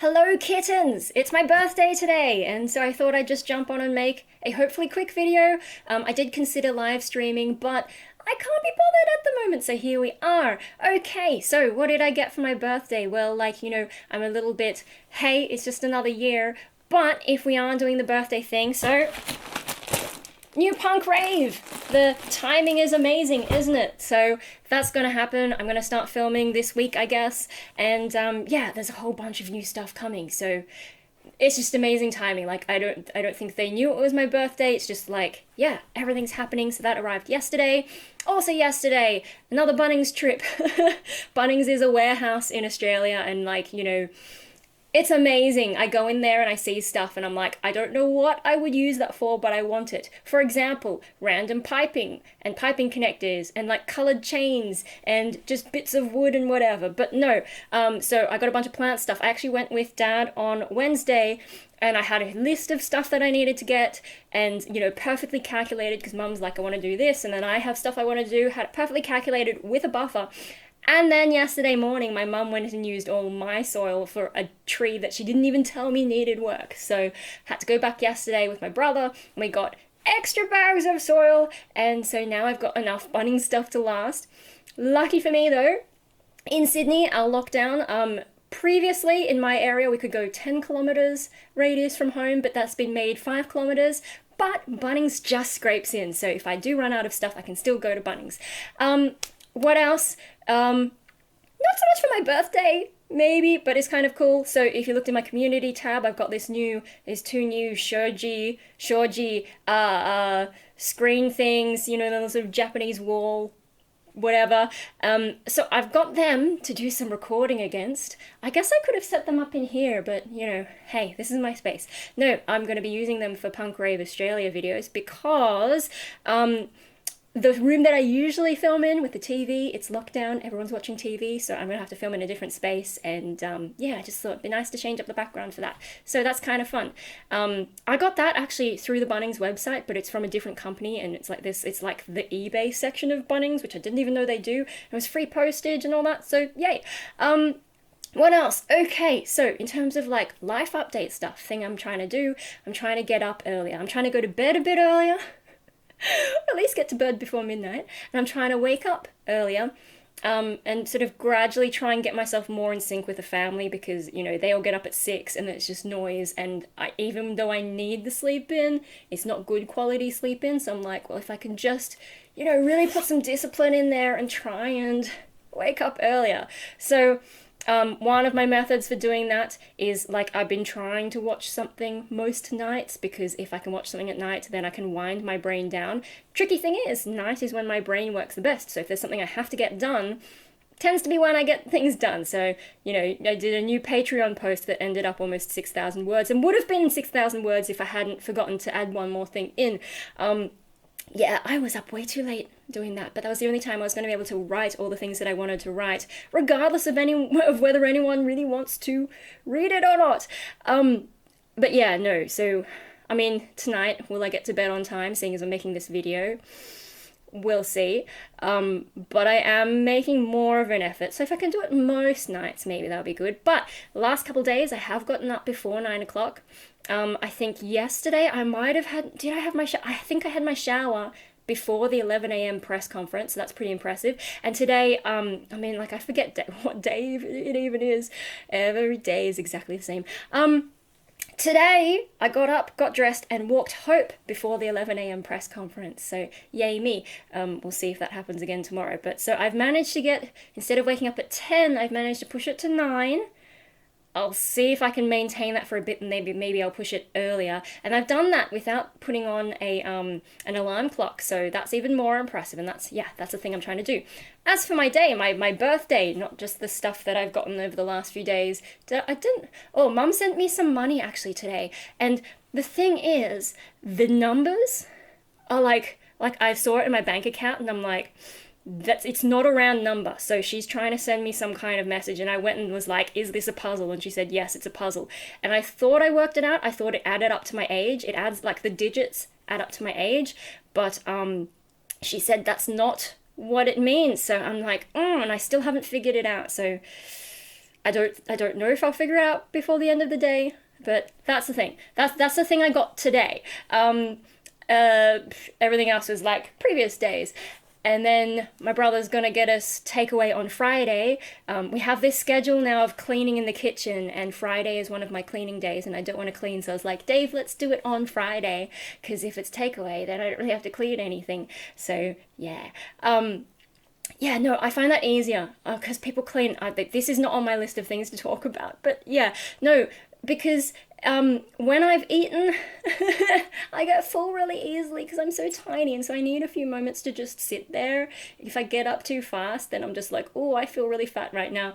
Hello kittens! It's my birthday today, and so I thought I'd just jump on and make a hopefully quick video. I did consider live streaming, but I can't be bothered at the moment, so here we are. Okay, so what did I get for my birthday? Well, I'm a little bit, hey, it's just another year, but if we are doing the birthday thing, so new punk rave! The timing is amazing, isn't it? So that's gonna happen. I'm gonna start filming this week, I guess. And yeah, there's a whole bunch of new stuff coming. So it's just amazing timing. Like I don't think they knew it was my birthday. It's just like, yeah, everything's happening. So that arrived yesterday. Also yesterday, another Bunnings trip. Bunnings is a warehouse in Australia, and it's amazing. I go in there and I see stuff and I'm like, I don't know what I would use that for, but I want it. For example, random piping and piping connectors and like colored chains and just bits of wood and whatever. But no, so I got a bunch of plant stuff. I actually went with Dad on Wednesday and I had a list of stuff that I needed to get and, perfectly calculated because Mum's like, I want to do this. And then I have stuff I want to do, had it perfectly calculated with a buffer. And then yesterday morning, my mum went and used all my soil for a tree that she didn't even tell me needed work. So had to go back yesterday with my brother, and we got extra bags of soil, and so now I've got enough Bunnings stuff to last. Lucky for me though, in Sydney, our lockdown, previously in my area we could go 10 kilometers radius from home, but that's been made 5 kilometers. But Bunnings just scrapes in, so if I do run out of stuff, I can still go to Bunnings. What else? Not so much for my birthday, maybe, but it's kind of cool. So if you looked in my community tab, I've got there's two new shoji, screen things, those sort of Japanese wall, whatever. So I've got them to do some recording against. I guess I could have set them up in here, but hey, this is my space. No, I'm going to be using them for Punk Rave Australia videos because, the room that I usually film in with the TV, it's locked down, everyone's watching TV, so I'm gonna have to film in a different space, and yeah, I just thought it'd be nice to change up the background for that. So that's kind of fun. I got that actually through the Bunnings website, but it's from a different company, and it's like this, it's like the eBay section of Bunnings, which I didn't even know they do. It was free postage and all that, so yay. What else? Okay, so in terms of like life update stuff, thing I'm trying to do, I'm trying to get up earlier. I'm trying to go to bed a bit earlier. At least get to bed before midnight, and I'm trying to wake up earlier, and sort of gradually try and get myself more in sync with the family because, they all get up at 6 and it's just noise, and even though I need the sleep in, it's not good quality sleep in, so I'm like, well, if I can just, really put some discipline in there and try and wake up earlier. So one of my methods for doing that is I've been trying to watch something most nights, because if I can watch something at night, then I can wind my brain down. Tricky thing is, night is when my brain works the best, so if there's something I have to get done, tends to be when I get things done. So, I did a new Patreon post that ended up almost 6,000 words, and would have been 6,000 words if I hadn't forgotten to add one more thing in. Yeah, I was up way too late doing that, but that was the only time I was going to be able to write all the things that I wanted to write, regardless of whether anyone really wants to read it or not. But yeah, no, so, tonight, will I get to bed on time, seeing as I'm making this video? We'll see. But I am making more of an effort, so if I can do it most nights, maybe that'll be good. But the last couple days, I have gotten up before 9 o'clock. I think yesterday I might have had, did I have my I think I had my shower before the 11 a.m. press conference, so that's pretty impressive. And today, I forget what day it even is. Every day is exactly the same. Today, I got up, got dressed, and walked Hope before the 11 a.m. press conference, so yay me. We'll see if that happens again tomorrow. But so I've managed to get, instead of waking up at 10, I've managed to push it to 9. I'll see if I can maintain that for a bit, and maybe I'll push it earlier. And I've done that without putting on an alarm clock, so that's even more impressive, and that's the thing I'm trying to do. As for my day, my birthday, not just the stuff that I've gotten over the last few days, Mum sent me some money actually today, and the thing is, the numbers are like I saw it in my bank account, and I'm like, it's not a round number, so she's trying to send me some kind of message, and I went and was like, is this a puzzle? And she said, yes, it's a puzzle. And I thought I worked it out. I thought it added up to my age. It adds, the digits add up to my age, but she said that's not what it means. So I'm like, and I still haven't figured it out. So I don't know if I'll figure it out before the end of the day, but that's the thing. That's the thing I got today. Uh, Everything else was like previous days. And then my brother's gonna get us takeaway on Friday. We have this schedule now of cleaning in the kitchen, and Friday is one of my cleaning days, and I don't want to clean, so I was like, Dave, let's do it on Friday, because if it's takeaway, then I don't really have to clean anything. So yeah. Yeah, no, I find that easier because people clean. This is not on my list of things to talk about, but yeah, no, because when I've eaten, I get full really easily because I'm so tiny, and so I need a few moments to just sit there. If I get up too fast, then I'm just like, oh, I feel really fat right now.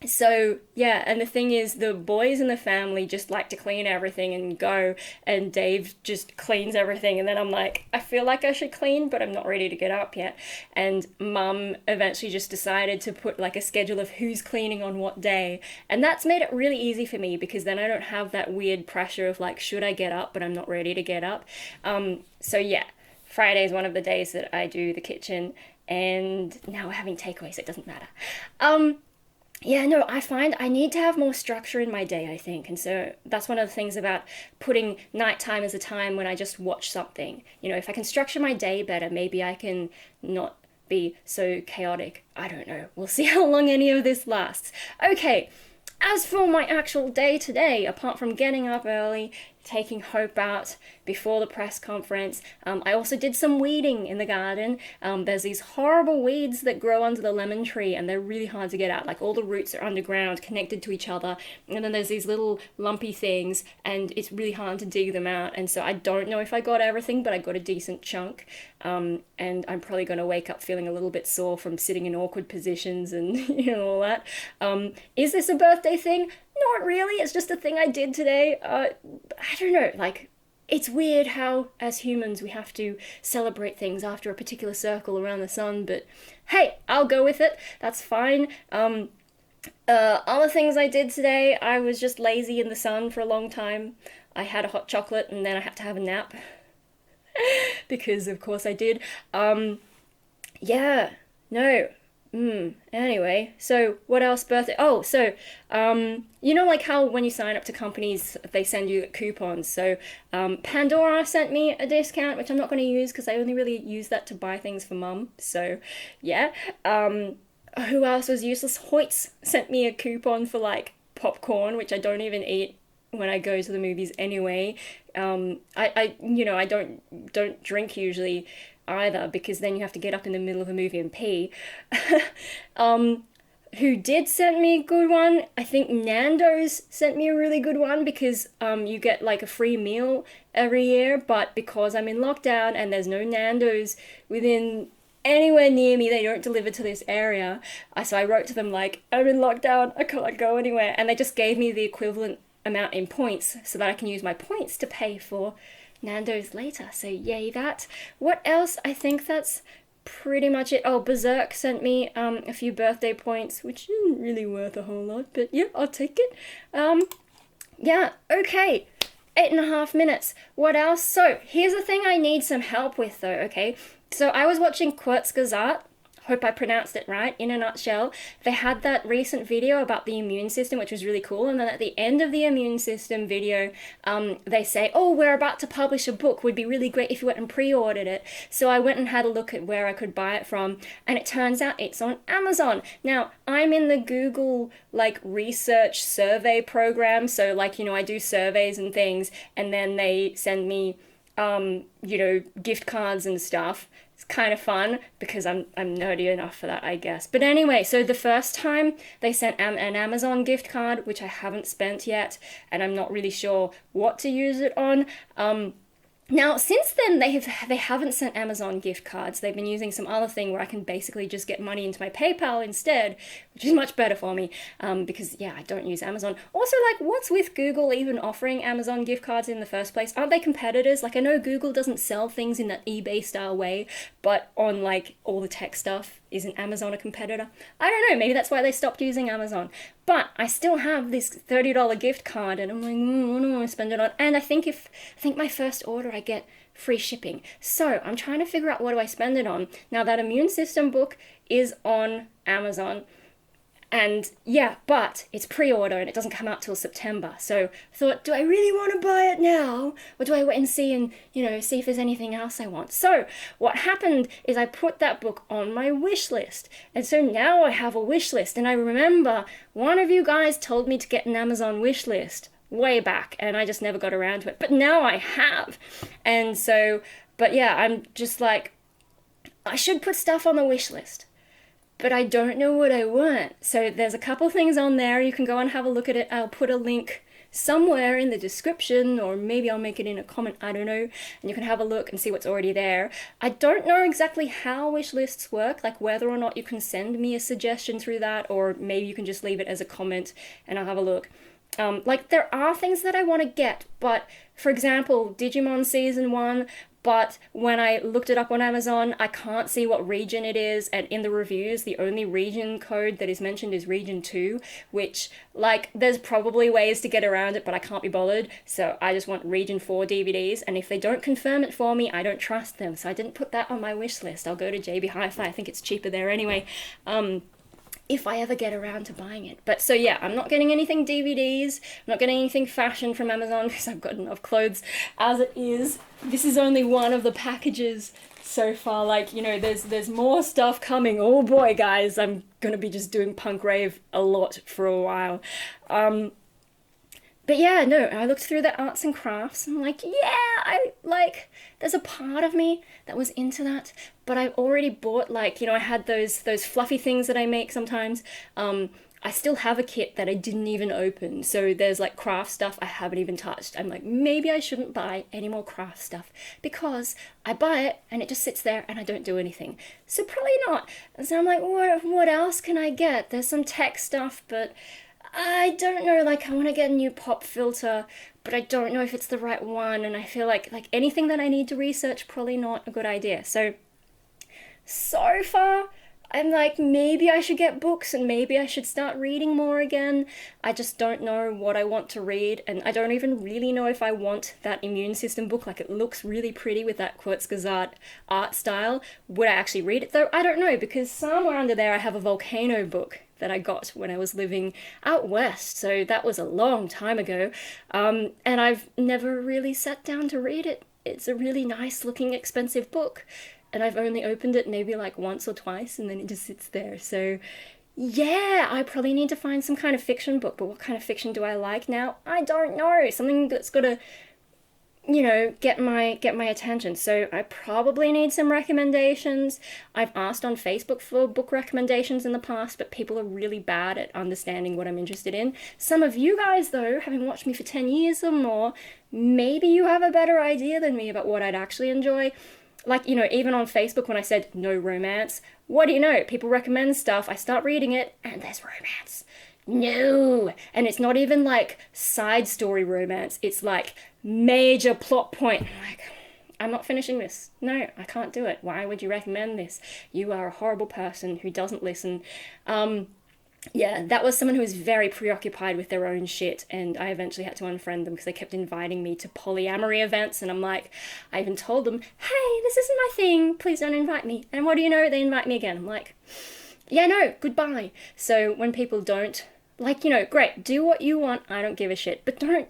So yeah, and the thing is, the boys in the family just like to clean everything and go, and Dave just cleans everything, and then I'm like, I feel like I should clean, but I'm not ready to get up yet. And mum eventually just decided to put like a schedule of who's cleaning on what day, and that's made it really easy for me because then I don't have that weird pressure of like, should I get up, but I'm not ready to get up. So yeah, Friday is one of the days that I do the kitchen, and now we're having takeaways, so it doesn't matter. Yeah, no, I find I need to have more structure in my day, I think. And so that's one of the things about putting nighttime as a time when I just watch something. You know, if I can structure my day better, maybe I can not be so chaotic. I don't know. We'll see how long any of this lasts. Okay, as for my actual day today, apart from getting up early, taking Hope out before the press conference, I also did some weeding in the garden. There's these horrible weeds that grow under the lemon tree, and they're really hard to get out. Like, all the roots are underground, connected to each other, and then there's these little lumpy things, and it's really hard to dig them out. And so I don't know if I got everything, but I got a decent chunk. And I'm probably going to wake up feeling a little bit sore from sitting in awkward positions and all that. Is this a birthday thing? Not really. It's just a thing I did today. I don't know. Like, it's weird how, as humans, we have to celebrate things after a particular circle around the sun. But hey, I'll go with it. That's fine. Other things I did today, I was just lazy in the sun for a long time. I had a hot chocolate and then I had to have a nap. Because of course I did. Yeah, no. Anyway, so what else birthday? Oh, so, like how when you sign up to companies, they send you coupons. So, Pandora sent me a discount, which I'm not going to use because I only really use that to buy things for mum. So, yeah. Who else was useless? Hoyts sent me a coupon for like popcorn, which I don't even eat when I go to the movies anyway. I don't drink usually either because then you have to get up in the middle of a movie and pee. Who did send me a good one? I think Nando's sent me a really good one because you get like a free meal every year, but because I'm in lockdown and there's no Nando's within anywhere near me, they don't deliver to this area. So I wrote to them like, I'm in lockdown, I can't go anywhere, and they just gave me the equivalent amount in points so that I can use my points to pay for Nando's later. So yay that. What else? I think that's pretty much it. Oh, Berserk sent me a few birthday points, which isn't really worth a whole lot, but yeah, I'll take it. Yeah, okay. 8.5 minutes. What else? So here's the thing I need some help with though, okay? So I was watching Kurzgesagt, hope I pronounced it right, in a nutshell. They had that recent video about the immune system, which was really cool, and then at the end of the immune system video, they say, oh, we're about to publish a book, would be really great if you went and pre-ordered it. So I went and had a look at where I could buy it from, and it turns out it's on Amazon. Now, I'm in the Google, research survey program, so, I do surveys and things, and then they send me, gift cards and stuff. It's kind of fun because I'm nerdy enough for that, I guess. But anyway, so the first time they sent an Amazon gift card, which I haven't spent yet, and I'm not really sure what to use it on. Now, since then, they haven't sent Amazon gift cards. They've been using some other thing where I can basically just get money into my PayPal instead, which is much better for me because, yeah, I don't use Amazon. Also, what's with Google even offering Amazon gift cards in the first place? Aren't they competitors? I know Google doesn't sell things in that eBay-style way, but on, all the tech stuff, isn't Amazon a competitor? I don't know, maybe that's why they stopped using Amazon. But I still have this $30 gift card, and I'm like, what do I spend it on? And I think my first order I get free shipping. So I'm trying to figure out what do I spend it on. Now that immune system book is on Amazon, And yeah, but it's pre-order and it doesn't come out till September. So I thought, do I really want to buy it now? Or do I wait and see and, see if there's anything else I want? So what happened is I put that book on my wish list. And so now I have a wish list. And I remember one of you guys told me to get an Amazon wish list way back, and I just never got around to it. But now I have. And so, but yeah, I'm just like, I should put stuff on the wish list, but I don't know what I want. So there's a couple things on there. You can go and have a look at it. I'll put a link somewhere in the description, or maybe I'll make it in a comment, I don't know, and you can have a look and see what's already there. I don't know exactly how wish lists work, like whether or not you can send me a suggestion through that, or maybe you can just leave it as a comment and I'll have a look. Like there are things that I want to get, but for example, Digimon Season 1, but when I looked it up on Amazon, I can't see what region it is, and in the reviews, the only region code that is mentioned is region 2, which, like, there's probably ways to get around it, but I can't be bothered, so I just want region 4 DVDs, and if they don't confirm it for me, I don't trust them, so I didn't put that on my wish list. I'll go to JB Hi-Fi, I think it's cheaper there anyway. If I ever get around to buying it. But so yeah, I'm not getting anything DVDs, I'm not getting anything fashion from Amazon because I've got enough clothes as it is. This is only one of the packages so far. Like, there's more stuff coming. Oh boy, guys, I'm gonna be just doing punk rave a lot for a while. But yeah, no, I looked through the arts and crafts and I'm like, yeah, there's a part of me that was into that, but I've already bought, I had those fluffy things that I make sometimes. I still have a kit that I didn't even open, so there's craft stuff I haven't even touched. I'm like, maybe I shouldn't buy any more craft stuff because I buy it and it just sits there and I don't do anything. So probably not. And so I'm like, what else can I get? There's some tech stuff, but I don't know, I want to get a new pop filter, but I don't know if it's the right one, and I feel like anything that I need to research, probably not a good idea. So far, I'm like, maybe I should get books, and maybe I should start reading more again. I just don't know what I want to read, and I don't even really know if I want that immune system book. It looks really pretty with that Kurzgesagt art style. Would I actually read it, though? I don't know, because somewhere under there I have a volcano book that I got when I was living out west, so that was a long time ago, and I've never really sat down to read it. It's a really nice looking expensive book, and I've only opened it maybe once or twice, and then it just sits there. So yeah, I probably need to find some kind of fiction book, but what kind of fiction do I like now? I don't know. Something that's gotta get my attention. So I probably need some recommendations. I've asked on Facebook for book recommendations in the past, but people are really bad at understanding what I'm interested in. Some of you guys, though, having watched me for 10 years or more, maybe you have a better idea than me about what I'd actually enjoy. Even on Facebook when I said no romance, what do you know? People recommend stuff, I start reading it, and there's romance. No! And it's not even side story romance, it's major plot point. I'm not finishing this. No, I can't do it. Why would you recommend this? You are a horrible person who doesn't listen. Yeah, that was someone who was very preoccupied with their own shit, and I eventually had to unfriend them because they kept inviting me to polyamory events, and I even told them, hey, this isn't my thing, please don't invite me. And what do you know? They invite me again. I'm like, yeah, no, goodbye. So when people don't, great, do what you want, I don't give a shit, but don't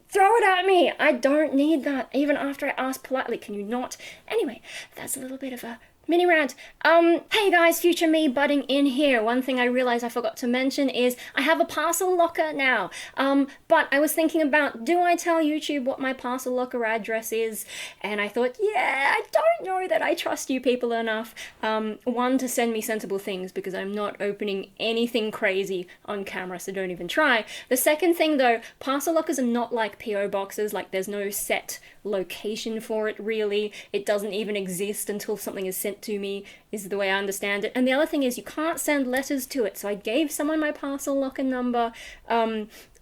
throw it at me. I don't need that. Even after I ask politely, can you not? Anyway, that's a little bit of a mini rant. Hey guys, future me butting in here. One thing I realized I forgot to mention is I have a parcel locker now. But I was thinking about, do I tell YouTube what my parcel locker address is? And I thought, yeah, I don't know that I trust you people enough. One, to send me sensible things, because I'm not opening anything crazy on camera, so don't even try. The second thing though, parcel lockers are not like PO boxes, there's no set location for it really. It doesn't even exist until something is sent to me, is the way I understand it. And the other thing is you can't send letters to it. So I gave someone my parcel locker number.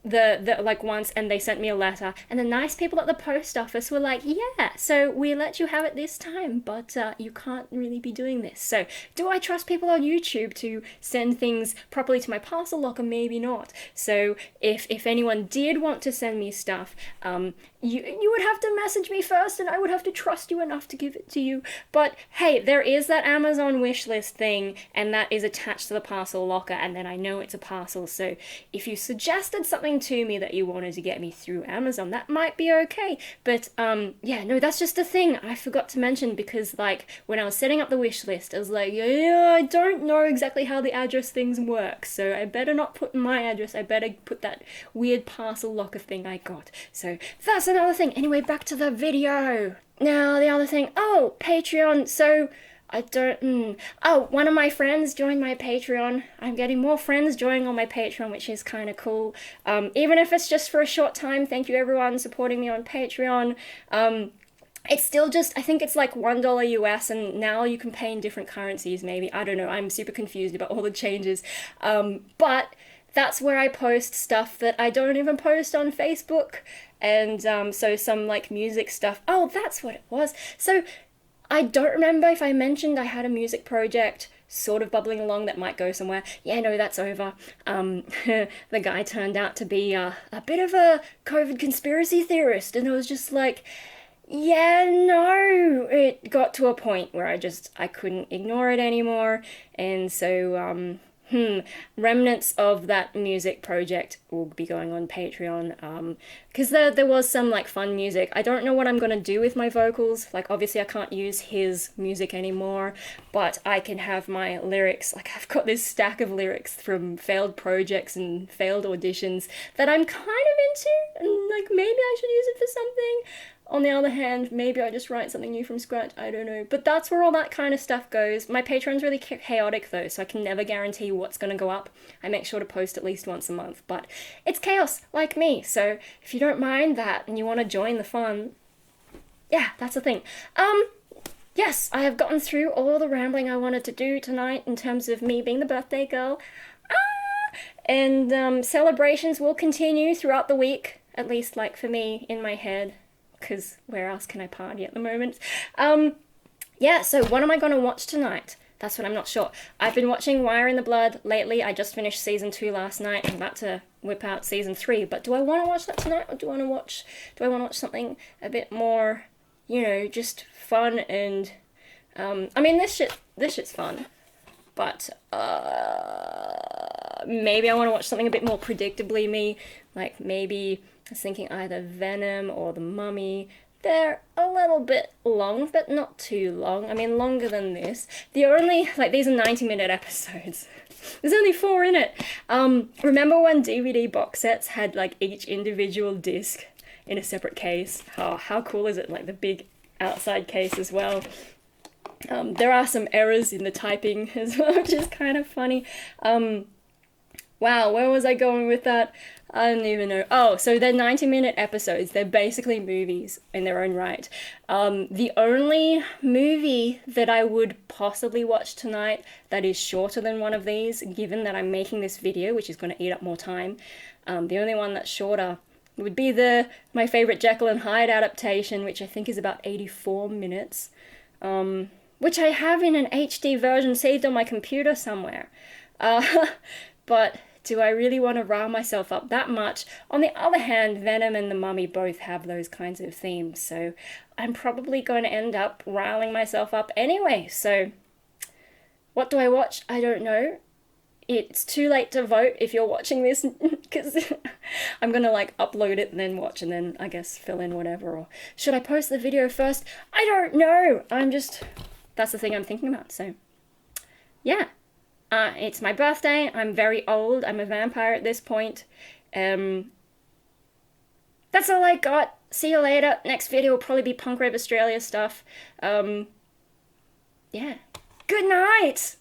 the like once, and they sent me a letter, and the nice people at the post office were like, yeah, so we let you have it this time, but you can't really be doing this. So do I trust people on YouTube to send things properly to my parcel locker? Maybe not. So if anyone did want to send me stuff, you would have to message me first, and I would have to trust you enough to give it to you. But hey, there is that Amazon wishlist thing, and that is attached to the parcel locker, and then I know it's a parcel. So if you suggested something to me that you wanted to get me through Amazon, that might be okay. But yeah, no, that's just a thing I forgot to mention, because like when I was setting up the wish list, I was like, yeah, I don't know exactly how the address things work, so I better not put my address, I better put that weird parcel locker thing I got. So that's another thing. Anyway, back to the video. Now the other thing, oh, Patreon. So I don't, oh, one of my friends joined my Patreon. I'm getting more friends joining on my Patreon, which is kind of cool. Even if it's just for a short time, thank you everyone supporting me on Patreon. It's still just, I think it's like $1 US, and now you can pay in different currencies maybe. I don't know, I'm super confused about all the changes. But that's where I post stuff that I don't even post on Facebook. And so some like music stuff. Oh, that's what it was. So I don't remember if I mentioned I had a music project sort of bubbling along that might go somewhere. Yeah, no, that's over. The guy turned out to be a bit of a COVID conspiracy theorist, and it was just like, yeah, no, it got to a point where I couldn't ignore it anymore, and so, remnants of that music project will be going on Patreon, because there was some like fun music. I don't know what I'm gonna do with my vocals. Like obviously I can't use his music anymore, but I can have my lyrics. Like I've got this stack of lyrics from failed projects and failed auditions that I'm kind of into, and like maybe I should use it for something. On the other hand, maybe I just write something new from scratch, I don't know. But that's where all that kind of stuff goes. My Patreon's really chaotic though, so I can never guarantee what's gonna go up. I make sure to post at least once a month, but it's chaos, like me. So if you don't mind that and you want to join the fun, yeah, that's the thing. Yes, I have gotten through all the rambling I wanted to do tonight in terms of me being the birthday girl. And celebrations will continue throughout the week, at least like for me in my head, because where else can I party at the moment? Yeah, so what am I going to watch tonight? That's what I'm not sure. I've been watching Wire in the Blood lately. I just finished season 2 last night. I'm about to whip out season 3, but do I want to watch that tonight, or do I want to watch something a bit more, you know, just fun and I mean this shit's fun, but maybe I want to watch something a bit more predictably me, like maybe I was thinking either Venom or The Mummy. They're a little bit long, but not too long. I mean, longer than this. The only, like, these are 90-minute episodes. There's only 4 in it. Remember when DVD box sets had, like, each individual disc in a separate case? Oh, how cool is it? Like, the big outside case as well. There are some errors in the typing as well, which is kind of funny. Wow, where was I going with that? I don't even know. Oh, so they're 90-minute episodes. They're basically movies in their own right. The only movie that I would possibly watch tonight that is shorter than one of these, given that I'm making this video, which is going to eat up more time, the only one that's shorter would be my favorite Jekyll and Hyde adaptation, which I think is about 84 minutes, which I have in an HD version saved on my computer somewhere. But do I really want to rile myself up that much? On the other hand, Venom and The Mummy both have those kinds of themes, so I'm probably going to end up riling myself up anyway. So what do I watch? I don't know. It's too late to vote if you're watching this, because I'm going to like upload it and then watch and then I guess fill in whatever. Or should I post the video first? I don't know. That's the thing I'm thinking about. So yeah. It's my birthday. I'm very old. I'm a vampire at this point. That's all I got. See you later. Next video will probably be Punk Rave Australia stuff. Yeah. Good night!